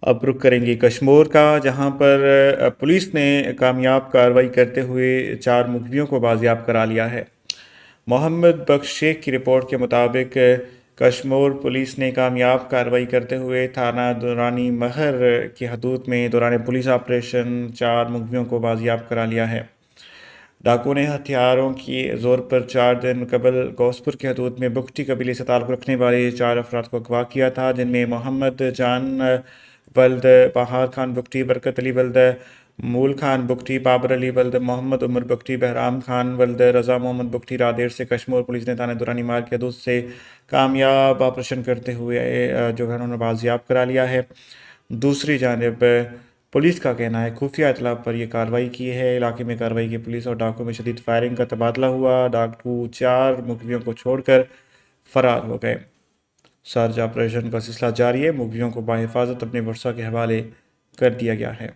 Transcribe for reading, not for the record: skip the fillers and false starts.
اب رخ کریں گے کشمور کا، جہاں پر پولیس نے کامیاب کارروائی کرتے ہوئے 4 ملزموں کو بازیاب کرا لیا ہے۔ محمد بخش شیخ کی رپورٹ کے مطابق کشمور پولیس نے کامیاب کارروائی کرتے ہوئے تھانہ دورانی مہر کی حدود میں دوران پولیس آپریشن 4 ملزموں کو بازیاب کرا لیا ہے۔ ڈاکو نے ہتھیاروں کی زور پر 4 دن قبل گوسپور کی حدود میں بگٹی قبیلے سے تعلق رکھنے والے 4 افراد کو اغوا کیا تھا، جن میں محمد جان ولد بہار خان بگٹی، برکت علی ولد مول خان بگٹی، بابر علی ولد محمد عمر بگٹی، بہرام خان ولد رضا محمد بگٹی۔ رات دیر سے کشمور پولیس نے تھانہ دورانی مار کی حدود سے کامیاب آپریشن کرتے ہوئے جو ہے انہوں نے بازیاب کرا لیا ہے۔ دوسری جانب پولیس کا کہنا ہے خفیہ اطلاع پر یہ کارروائی کی ہے۔ علاقے میں کارروائی کی پولیس اور ڈاکو میں شدید فائرنگ کا تبادلہ ہوا۔ ڈاکو 4 ملزموں کو چھوڑ کر فرار ہو گئے۔ سرچ آپریشن کا سلسلہ جاری ہے۔ ملزموں کو بحفاظت اپنے ورثاء کے حوالے کر دیا گیا ہے۔